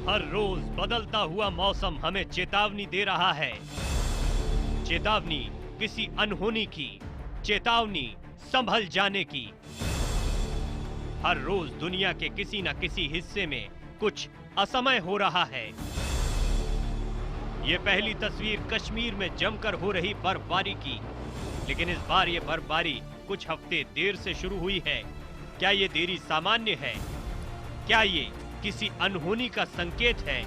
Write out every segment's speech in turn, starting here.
हर रोज बदलता हुआ मौसम हमें चेतावनी दे रहा है। चेतावनी किसी अनहोनी की, चेतावनी संभल जाने की। हर रोज दुनिया के किसी न किसी हिस्से में कुछ असमय हो रहा है। ये पहली तस्वीर कश्मीर में जमकर हो रही बर्फबारी की, लेकिन इस बार ये बर्फबारी कुछ हफ्ते देर से शुरू हुई है। क्या ये देरी सामान्य है? क्या ये किसी अनहोनी का संकेत है?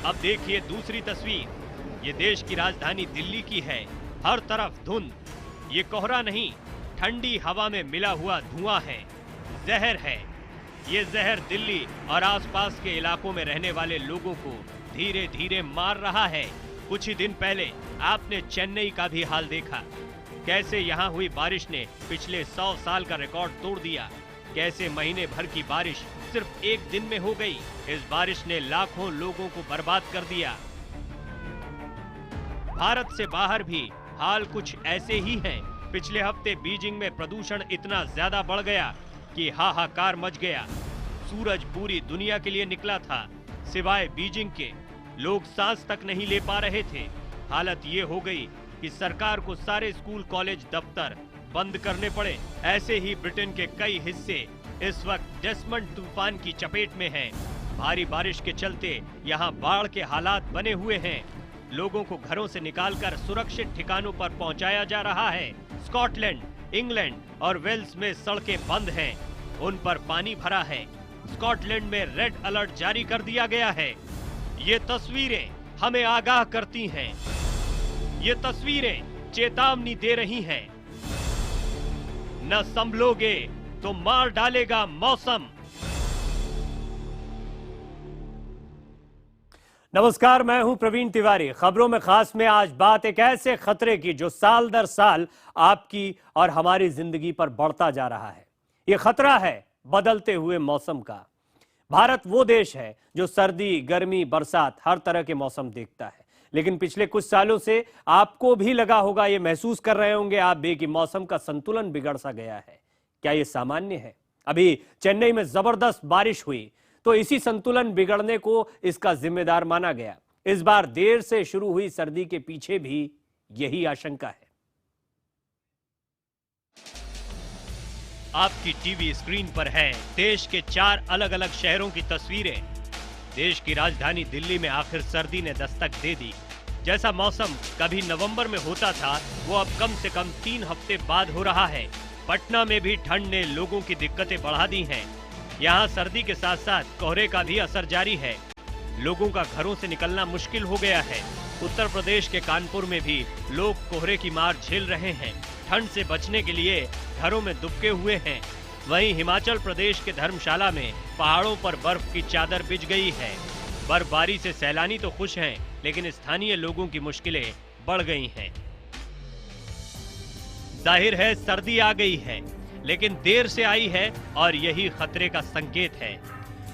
अब देखिए दूसरी तस्वीर। ये देश की राजधानी दिल्ली की है। हर तरफ धुंध। ये कोहरा नहीं, ठंडी हवा में मिला हुआ धुआं है, जहर है। ये जहर दिल्ली और आसपास के इलाकों में रहने वाले लोगों को धीरे धीरे मार रहा है। कुछ ही दिन पहले आपने चेन्नई का भी हाल देखा। कैसे यहाँ हुई बारिश ने पिछले 100 साल का रिकॉर्ड तोड़ दिया। कैसे महीने भर की बारिश सिर्फ एक दिन में हो गई। इस बारिश ने लाखों लोगों को बर्बाद कर दिया। भारत से बाहर भी हाल कुछ ऐसे ही है। पिछले हफ्ते बीजिंग में प्रदूषण इतना ज्यादा बढ़ गया कि हाहाकार मच गया। सूरज पूरी दुनिया के लिए निकला था, सिवाय बीजिंग के। लोग सांस तक नहीं ले पा रहे थे। हालत ये हो गई कि सरकार को सारे स्कूल, कॉलेज, दफ्तर बंद करने पड़े। ऐसे ही ब्रिटेन के कई हिस्से इस वक्त डेसमंड तूफान की चपेट में हैं। भारी बारिश के चलते यहाँ बाढ़ के हालात बने हुए हैं। लोगों को घरों से निकालकर सुरक्षित ठिकानों पर पहुंचाया जा रहा है। स्कॉटलैंड, इंग्लैंड और वेल्स में सड़कें बंद हैं, उन पर पानी भरा है। स्कॉटलैंड में रेड अलर्ट जारी कर दिया गया है। ये तस्वीरें हमें आगाह करती हैं। ये तस्वीरें चेतावनी दे रही हैं। न संभलोगे तो मार डालेगा मौसम। नमस्कार, मैं हूं प्रवीण तिवारी। खबरों में खास में आज बात एक ऐसे खतरे की जो साल दर साल आपकी और हमारी जिंदगी पर बढ़ता जा रहा है। यह खतरा है बदलते हुए मौसम का। भारत वो देश है जो सर्दी, गर्मी, बरसात हर तरह के मौसम देखता है, लेकिन पिछले कुछ सालों से आपको भी लगा होगा, ये महसूस कर रहे होंगे आप भी कि मौसम का संतुलन बिगड़ सा गया है। क्या ये सामान्य है? अभी चेन्नई में जबरदस्त बारिश हुई तो इसी संतुलन बिगड़ने को इसका जिम्मेदार माना गया। इस बार देर से शुरू हुई सर्दी के पीछे भी यही आशंका है। आपकी टीवी स्क्रीन पर है देश के 4 अलग अलग शहरों की तस्वीरें। देश की राजधानी दिल्ली में आखिर सर्दी ने दस्तक दे दी। जैसा मौसम कभी नवंबर में होता था, वो अब कम से कम 3 हफ्ते बाद हो रहा है। पटना में भी ठंड ने लोगों की दिक्कतें बढ़ा दी हैं। यहाँ सर्दी के साथ साथ कोहरे का भी असर जारी है। लोगों का घरों से निकलना मुश्किल हो गया है। उत्तर प्रदेश के कानपुर में भी लोग कोहरे की मार झेल रहे हैं। ठंड से बचने के लिए घरों में दुबके हुए हैं। वहीं हिमाचल प्रदेश के धर्मशाला में पहाड़ों पर बर्फ की चादर बिछ गई है। बर्फबारी से सैलानी तो खुश हैं, लेकिन स्थानीय लोगों की मुश्किलें बढ़ गई हैं। जाहिर है सर्दी आ गई है, लेकिन देर से आई है और यही खतरे का संकेत है।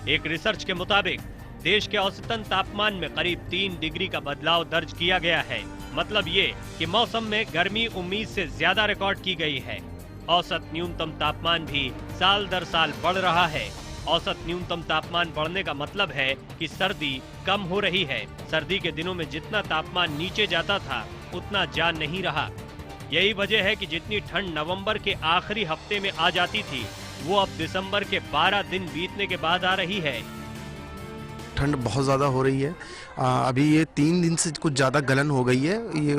एक रिसर्च के मुताबिक देश के औसतन तापमान में करीब 3 डिग्री का बदलाव दर्ज किया गया है। मतलब ये कि मौसम में गर्मी उम्मीद से ज्यादा रिकॉर्ड की गई है। औसत न्यूनतम तापमान भी साल दर साल बढ़ रहा है। औसत न्यूनतम तापमान बढ़ने का मतलब है कि सर्दी कम हो रही है। सर्दी के दिनों में जितना तापमान नीचे जाता था, उतना जा नहीं रहा। यही वजह है कि जितनी ठंड नवंबर के आखिरी हफ्ते में आ जाती थी, वो अब दिसंबर के 12 दिन बीतने के बाद आ रही है। ठंड बहुत ज़्यादा हो रही है। अभी ये 3 दिन से कुछ ज़्यादा गलन हो गई है। ये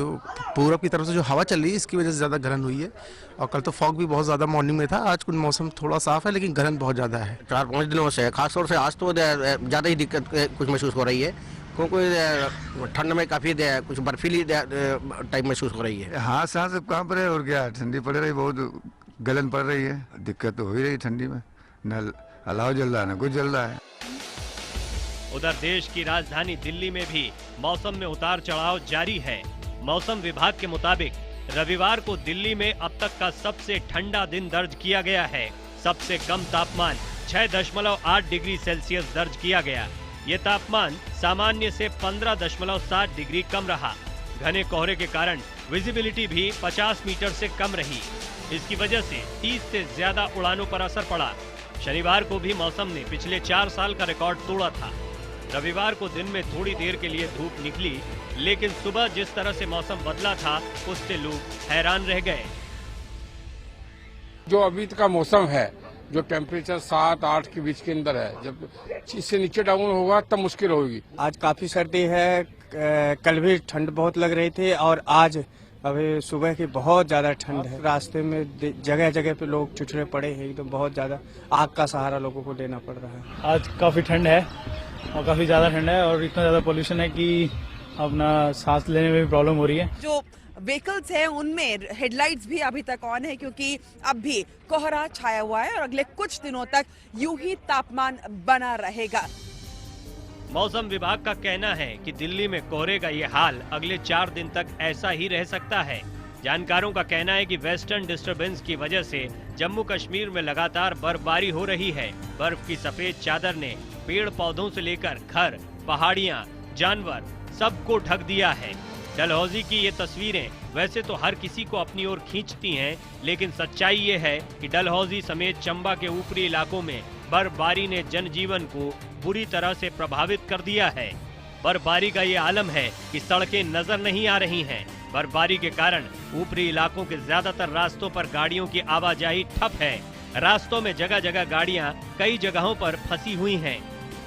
पूरब की तरफ से जो हवा चल रही है, इसकी वजह से ज़्यादा गलन हुई है। और कल तो फॉग भी बहुत ज़्यादा मॉर्निंग में था। आज कुछ मौसम थोड़ा साफ है, लेकिन गलन बहुत ज़्यादा है। 4-5 दिनों से, खासतौर से आज तो ज़्यादा ही दिक्कत कुछ महसूस हो रही है, क्योंकि ठंड में काफ़ी कुछ बर्फीली टाइप महसूस हो रही है। हाँ, सांस कहाँ पर है और क्या, ठंडी पड़ रही, बहुत गलन पड़ रही है। दिक्कत तो हो ही रही ठंडी में, न अलाव जल रहा है न कुछ जल रहा है। उधर देश की राजधानी दिल्ली में भी मौसम में उतार चढ़ाव जारी है। मौसम विभाग के मुताबिक रविवार को दिल्ली में अब तक का सबसे ठंडा दिन दर्ज किया गया है। सबसे कम तापमान 6.8 डिग्री सेल्सियस दर्ज किया गया। ये तापमान सामान्य से 15.7 डिग्री कम रहा। घने कोहरे के कारण विजिबिलिटी भी 50 मीटर से कम रही। इसकी वजह से 30 से ज्यादा उड़ानों पर असर पड़ा। शनिवार को भी मौसम ने पिछले 4 साल का रिकॉर्ड तोड़ा था। रविवार को दिन में थोड़ी देर के लिए धूप निकली, लेकिन सुबह जिस तरह से मौसम बदला था उससे लोग हैरान रह गए। जो अभी का मौसम है, जो टेम्परेचर 7-8 के बीच के अंदर है, जब इससे नीचे डाउन होगा तब मुश्किल होगी। आज काफी सर्दी है, कल भी ठंड बहुत लग रही थी और आज अभी सुबह की बहुत ज्यादा ठंड है। रास्ते में जगह जगह पे लोग चुचड़े पड़े हैं, एकदम बहुत ज्यादा आग का सहारा लोगों को लेना पड़ रहा है। आज काफी ठंड है और काफी ज्यादा ठंड है और इतना ज्यादा पोल्यूशन है कि अपना सांस लेने में भी प्रॉब्लम हो रही है। जो व्हीकल्स हैं उनमें हेडलाइट्स भी अभी तक ऑन है क्योंकि अब भी कोहरा छाया हुआ है और अगले कुछ दिनों तक यूं ही तापमान बना रहेगा। मौसम विभाग का कहना है कि दिल्ली में कोहरे का ये हाल अगले 4 दिन तक ऐसा ही रह सकता है। जानकारों का कहना है कि वेस्टर्न डिस्टरबेंस की वजह से जम्मू कश्मीर में लगातार बर्फबारी हो रही है। बर्फ की सफेद चादर ने पेड़ पौधों से लेकर घर, पहाड़ियां, जानवर सबको ढक दिया है। डलहौजी की ये तस्वीरें वैसे तो हर किसी को अपनी ओर खींचती हैं, लेकिन सच्चाई ये है कि डलहौजी समेत चंबा के ऊपरी इलाकों में बर्फबारी ने जनजीवन को बुरी तरह से प्रभावित कर दिया है। बर्फबारी का ये आलम है कि सड़कें नजर नहीं आ रही हैं। बर्फबारी के कारण ऊपरी इलाकों के ज्यादातर रास्तों पर गाड़ियों की आवाजाही ठप है। रास्तों में जगह जगह गाड़ियां कई जगहों पर फंसी हुई हैं।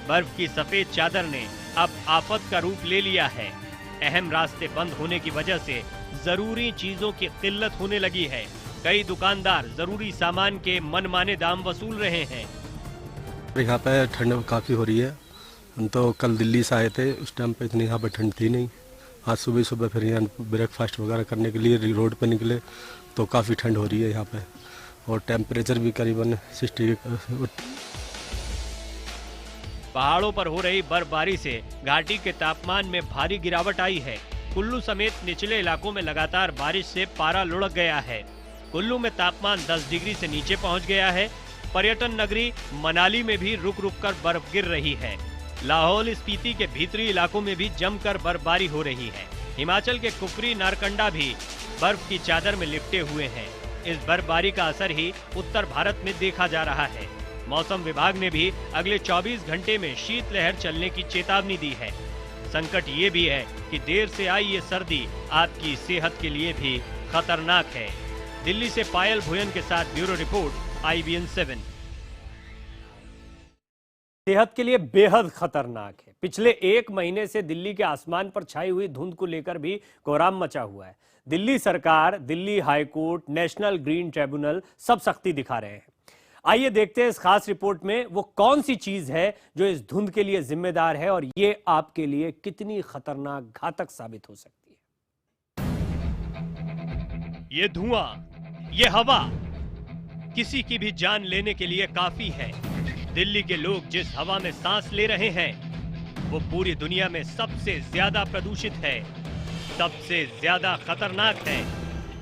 बर्फ की सफेद चादर ने अब आफत का रूप ले लिया है। अहम रास्ते बंद होने की वजह से जरूरी चीजों की किल्लत होने लगी है। कई दुकानदार जरूरी सामान के मनमाने दाम वसूल रहे हैं। यहाँ पे ठंड काफ़ी हो रही है। हम तो कल दिल्ली से आए थे, उस टाइम पे इतनी यहाँ पे ठंड थी नहीं। आज सुबह सुबह फिर यहाँ ब्रेकफास्ट वगैरह करने के लिए रोड पे निकले तो काफ़ी ठंड हो रही है यहाँ पे, और टेम्परेचर भी करीबन 60। पहाड़ों पर हो रही बर्फबारी से घाटी के तापमान में भारी गिरावट आई है। कुल्लू समेत निचले इलाकों में लगातार बारिश से पारा लुढ़क गया है। कुल्लू में तापमान 10 डिग्री से नीचे पहुंच गया है। पर्यटन नगरी मनाली में भी रुक रुक कर बर्फ गिर रही है। लाहौल स्पीति के भीतरी इलाकों में भी जमकर बर्फबारी हो रही है। हिमाचल के कुफरी नारकंडा भी बर्फ की चादर में लिपटे हुए हैं। इस बर्फबारी का असर ही उत्तर भारत में देखा जा रहा है। मौसम विभाग ने भी अगले 24 घंटे में शीतलहर चलने की चेतावनी दी है। संकट ये भी है कि देर से आई ये सर्दी आपकी सेहत के लिए भी खतरनाक है। दिल्ली से पायल भुयन के साथ ब्यूरो रिपोर्ट, IBN 7। सेहत के लिए बेहद खतरनाक है। पिछले 1 महीने से दिल्ली के आसमान पर छाई हुई धुंध को लेकर भी कोहराम मचा हुआ है। दिल्ली सरकार, Delhi high court, national green tribunal सब सख्ती दिखा रहे हैं। आइए देखते हैं इस खास रिपोर्ट में वो कौन सी चीज है जो इस धुंध के लिए जिम्मेदार है और ये आपके लिए कितनी खतरनाक, घातक साबित हो सकती है। ये धुआं, ये हवा किसी की भी जान लेने के लिए काफी है। दिल्ली के लोग जिस हवा में सांस ले रहे हैं वो पूरी दुनिया में सबसे ज्यादा प्रदूषित है, सबसे ज्यादा खतरनाक है।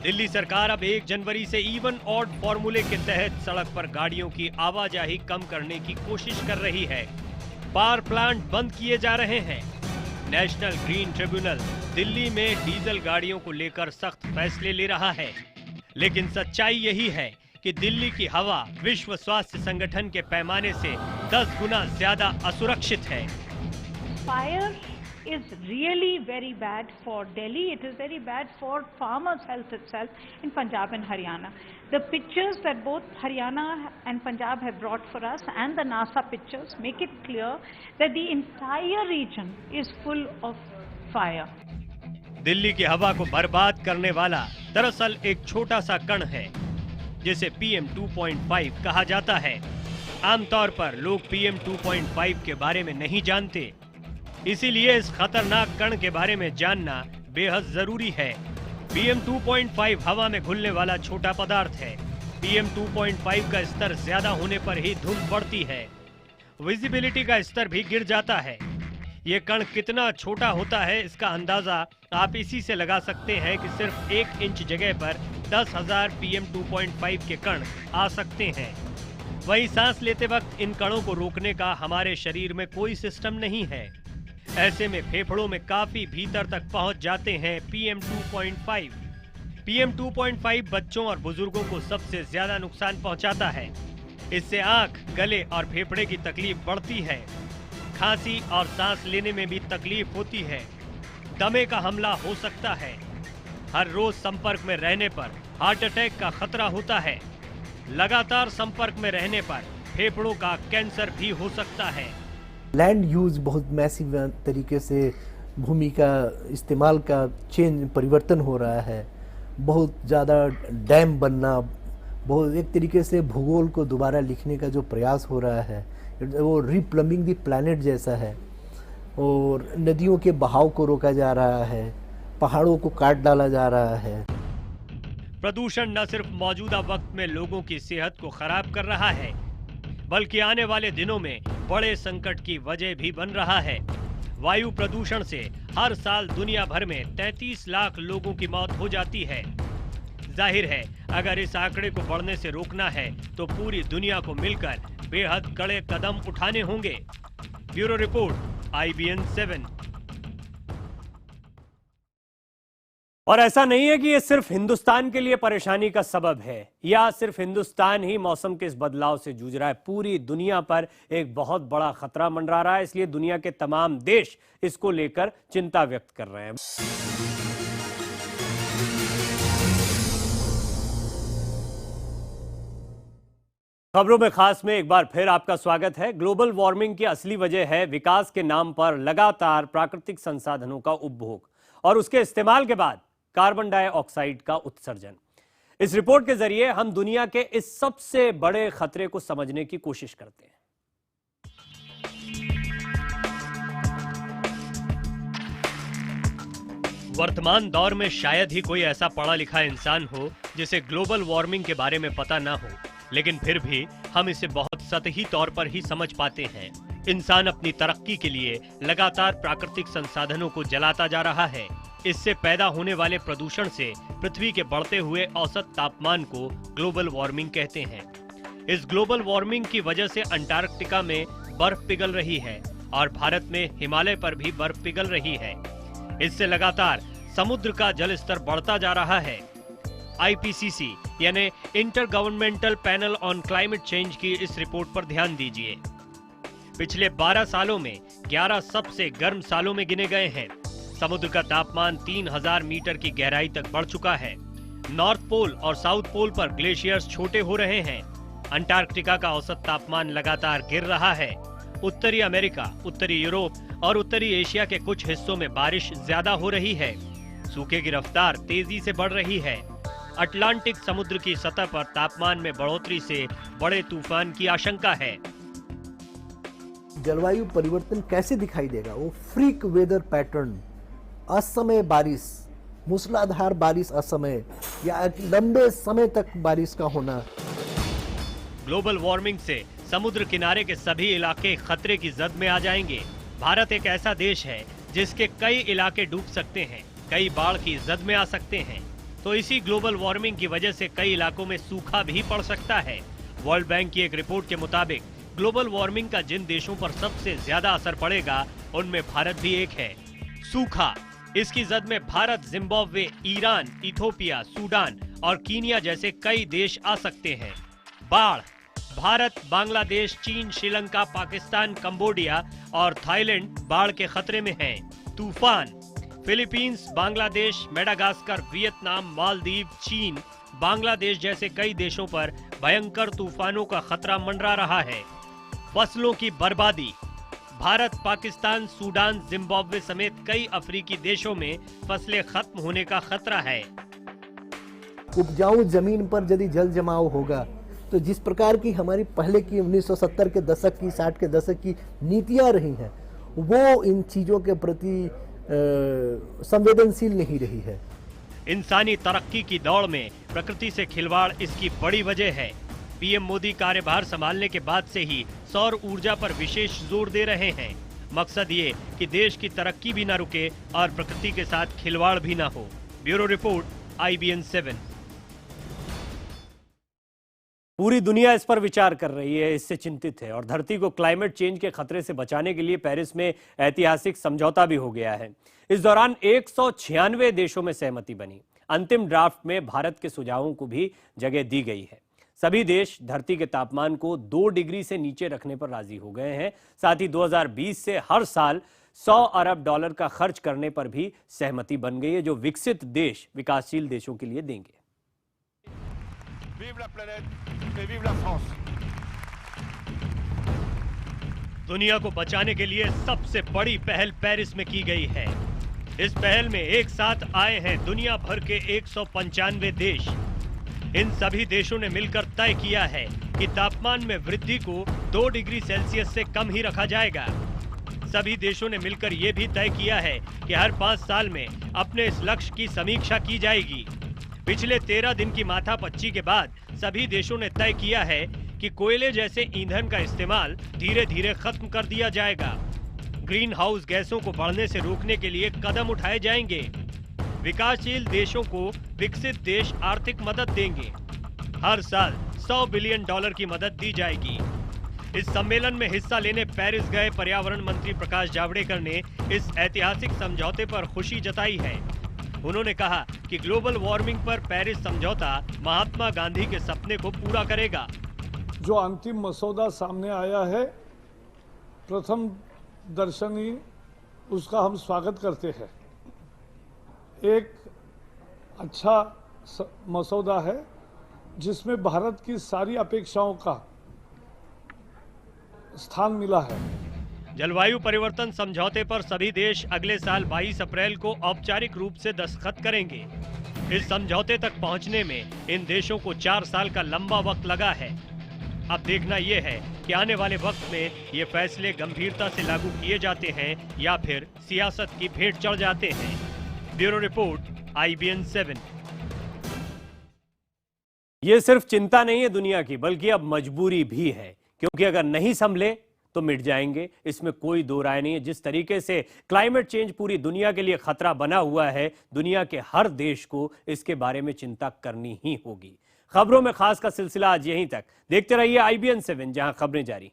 दिल्ली सरकार अब 1 जनवरी से इवन ऑड फॉर्मूले के तहत सड़क पर गाड़ियों की आवाजाही कम करने की कोशिश कर रही है। पावर प्लांट बंद किए जा रहे हैं। नेशनल ग्रीन ट्रिब्यूनल दिल्ली में डीजल गाड़ियों को लेकर सख्त फैसले ले रहा है। लेकिन सच्चाई यही है कि दिल्ली की हवा विश्व स्वास्थ्य संगठन के पैमाने से 10 गुना ज्यादा असुरक्षित है। Fire is really very bad for Delhi. It is very bad for farmers' health itself in Punjab and Haryana. The pictures that both Haryana and Punjab have brought for us and the NASA pictures make it clear that the entire region is full of fire. Delhi की हवा को बर्बाद करने वाला दरअसल एक छोटा सा कण है जिसे PM 2.5 कहा जाता है। आमतौर पर लोग PM 2.5 के बारे में नहीं जानते, इसीलिए इस खतरनाक कण के बारे में जानना बेहद जरूरी है। PM 2.5 हवा में घुलने वाला छोटा पदार्थ है। PM 2.5 का स्तर ज्यादा होने पर ही धुंध बढ़ती है, विजिबिलिटी का स्तर भी गिर जाता है। ये कण कितना छोटा होता है इसका अंदाजा आप इसी से लगा सकते हैं कि सिर्फ 1 इंच जगह पर 10,000 PM 2.5 के कण आ सकते हैं। वहीं सांस लेते वक्त इन कणों को रोकने का हमारे शरीर में कोई सिस्टम नहीं है। ऐसे में फेफड़ों में काफी भीतर तक पहुंच जाते हैं PM 2.5। PM 2.5 बच्चों और बुजुर्गों को सबसे ज्यादा नुकसान पहुंचाता है। इससे आंख, गले और फेफड़े की तकलीफ बढ़ती है। खांसी और सांस लेने में भी तकलीफ होती है। दमे का हमला हो सकता है। हर रोज संपर्क में रहने पर हार्ट अटैक का खतरा होता है। लगातार संपर्क में रहने पर फेफड़ों का कैंसर भी हो सकता है। लैंड यूज बहुत मैसिव तरीके से भूमि का इस्तेमाल का परिवर्तन हो रहा है। बहुत ज़्यादा डैम बनना, बहुत एक तरीके से भूगोल को दोबारा लिखने का जो प्रयास हो रहा है वो रीप्लम्बिंग द प्लैनेट जैसा है। और नदियों के बहाव को रोका जा रहा है, पहाड़ों को काट डाला जा रहा है। प्रदूषण न सिर्फ मौजूदा वक्त में लोगों की सेहत को खराब कर रहा है, बल्कि आने वाले दिनों में बड़े संकट की वजह भी बन रहा है। वायु प्रदूषण से हर साल दुनिया भर में 33 लाख लोगों की मौत हो जाती है। जाहिर है, अगर इस आंकड़े को बढ़ने से रोकना है तो पूरी दुनिया को मिलकर बेहद कड़े कदम उठाने होंगे। Bureau report, IBN 7। और ऐसा नहीं है कि ये सिर्फ हिंदुस्तान के लिए परेशानी का सबब है या सिर्फ हिंदुस्तान ही मौसम के इस बदलाव से जूझ रहा है। पूरी दुनिया पर एक बहुत बड़ा खतरा मंडरा रहा है, इसलिए दुनिया के तमाम देश इसको लेकर चिंता व्यक्त कर रहे हैं। खबरों में खास में एक बार फिर आपका स्वागत है। ग्लोबल वार्मिंग की असली वजह है विकास के नाम पर लगातार प्राकृतिक संसाधनों का उपभोग और उसके इस्तेमाल के बाद कार्बन डाइऑक्साइड का उत्सर्जन। इस रिपोर्ट के जरिए हम दुनिया के इस सबसे बड़े खतरे को समझने की कोशिश करते हैं। वर्तमान दौर में शायद ही कोई ऐसा पढ़ा लिखा इंसान हो जिसे ग्लोबल वार्मिंग के बारे में पता ना हो, लेकिन फिर भी हम इसे बहुत सतही तौर पर ही समझ पाते हैं। इंसान अपनी तरक्की के लिए लगातार प्राकृतिक संसाधनों को जलाता जा रहा है। इससे पैदा होने वाले प्रदूषण से पृथ्वी के बढ़ते हुए औसत तापमान को ग्लोबल वार्मिंग कहते हैं। इस ग्लोबल वार्मिंग की वजह से अंटार्कटिका में बर्फ पिघल रही है और भारत में हिमालय पर भी बर्फ पिघल रही है। इससे लगातार समुद्र का जल स्तर बढ़ता जा रहा है। IPCC यानी inter governmental panel on climate change की इस रिपोर्ट पर ध्यान दीजिए। पिछले 12 सालों में 11 सबसे गर्म सालों में गिने गए हैं। समुद्र का तापमान 3000 मीटर की गहराई तक बढ़ चुका है। नॉर्थ पोल और साउथ पोल पर ग्लेशियर्स छोटे हो रहे हैं। अंटार्कटिका का औसत तापमान लगातार गिर रहा है। उत्तरी अमेरिका, उत्तरी यूरोप और उत्तरी एशिया के कुछ हिस्सों में बारिश ज्यादा हो रही है। सूखे की रफ्तार तेजी से बढ़ रही है। अटलांटिक समुद्र की सतह पर तापमान में बढ़ोतरी से बड़े तूफान की आशंका है। जलवायु परिवर्तन कैसे दिखाई देगा? वो फ्रीक वेदर पैटर्न, असमय बारिश, मूसलाधार बारिश असमय या लंबे समय तक बारिश का होना। ग्लोबल वार्मिंग से समुद्र किनारे के सभी इलाके खतरे की जद में आ जाएंगे। भारत एक ऐसा देश है जिसके कई इलाके डूब सकते हैं, कई बाढ़ की जद में आ सकते हैं। तो इसी ग्लोबल वार्मिंग की वजह से कई इलाकों में सूखा भी पड़ सकता है। वर्ल्ड बैंक की एक रिपोर्ट के मुताबिक ग्लोबल वार्मिंग का जिन देशों पर सबसे ज्यादा असर पड़ेगा उनमें भारत भी एक है। सूखा, इसकी जद में Bharat, Zimbabwe, Iran, Ethiopia, Sudan और कीनिया जैसे कई देश आ सकते हैं। बाढ़, भारत, बांग्लादेश, चीन, श्रीलंका, पाकिस्तान, कंबोडिया और थाईलैंड बाढ़ के खतरे में हैं। तूफान, Philippines, Bangladesh, Madagascar, Vietnam, Maldives, चीन, बांग्लादेश जैसे कई देशों पर भयंकर तूफानों का खतरा मंडरा रहा है। फसलों की बर्बादी, भारत, पाकिस्तान, सूडान, जिम्बाब्वे समेत कई अफ्रीकी देशों में फसलें खत्म होने का खतरा है। उपजाऊ जमीन पर यदि जल जमाव होगा तो जिस प्रकार की हमारी पहले की 1970 के दशक की, 60 के दशक की नीतियां रही हैं, वो इन चीजों के प्रति संवेदनशील नहीं रही है। इंसानी तरक्की की दौड़ में प्रकृति से खिलवाड़ इसकी बड़ी वजह है। पीएम मोदी कार्यभार संभालने के बाद से ही सौर ऊर्जा पर विशेष जोर दे रहे हैं। मकसद ये कि देश की तरक्की भी न रुके और प्रकृति के साथ खिलवाड़ भी न हो। Bureau report, IBN 7। पूरी दुनिया इस पर विचार कर रही है, इससे चिंतित है और धरती को क्लाइमेट चेंज के खतरे से बचाने के लिए पेरिस में ऐतिहासिक समझौता भी हो गया है। इस दौरान 196 देशों में सहमति बनी। अंतिम ड्राफ्ट में भारत के सुझावों को भी जगह दी गई है। सभी देश धरती के तापमान को 2 डिग्री से नीचे रखने पर राजी हो गए हैं। साथ ही 2020 से हर साल $100 अरब का खर्च करने पर भी सहमति बन गई है, जो विकसित देश विकासशील देशों के लिए देंगे। Vive la planète et vive la France. दुनिया को बचाने के लिए सबसे बड़ी पहल पेरिस में की गई है। इस पहल में एक साथ आए हैं दुनिया भर के 195 देश। इन सभी देशों ने मिलकर तय किया है कि तापमान में वृद्धि को 2 डिग्री सेल्सियस से कम ही रखा जाएगा। सभी देशों ने मिलकर यह भी तय किया है कि हर 5 साल में अपने इस लक्ष्य की समीक्षा की जाएगी। पिछले 13 दिन की माथापच्ची के बाद सभी देशों ने तय किया है कि कोयले जैसे ईंधन का इस्तेमाल धीरे धीरे खत्म कर दिया जाएगा। ग्रीन हाउस गैसों को बढ़ने से रोकने के लिए कदम उठाए जाएंगे। विकासशील देशों को विकसित देश आर्थिक मदद देंगे। हर साल $100 बिलियन की मदद दी जाएगी। इस सम्मेलन में हिस्सा लेने पेरिस गए पर्यावरण मंत्री प्रकाश जावड़ेकर ने इस ऐतिहासिक समझौते पर खुशी जताई है। उन्होंने कहा कि ग्लोबल वार्मिंग पर पेरिस समझौता महात्मा गांधी के सपने को पूरा करेगा। जो अंतिम मसौदा सामने आया है, प्रथम दर्शनी उसका हम स्वागत करते हैं। एक अच्छा मसौदा है जिसमें भारत की सारी अपेक्षाओं का स्थान मिला है। जलवायु परिवर्तन समझौते पर सभी देश अगले साल 22 अप्रैल को औपचारिक रूप से दस्तखत करेंगे। इस समझौते तक पहुंचने में इन देशों को 4 साल का लंबा वक्त लगा है। अब देखना यह है कि आने वाले वक्त में ये फैसले गंभीरता से लागू किए जाते हैं या फिर सियासत की भेंट चढ़ जाते हैं। Bureau report, IBN 7। ये सिर्फ चिंता नहीं है दुनिया की, बल्कि अब मजबूरी भी है, क्योंकि अगर नहीं संभले तो मिट जाएंगे, इसमें कोई दो राय नहीं है। जिस तरीके से क्लाइमेट चेंज पूरी दुनिया के लिए खतरा बना हुआ है, दुनिया के हर देश को इसके बारे में चिंता करनी ही होगी। खबरों में खास का सिलसिला आज यहीं तक। देखते रहिए IBN 7, जहां खबरें जारी।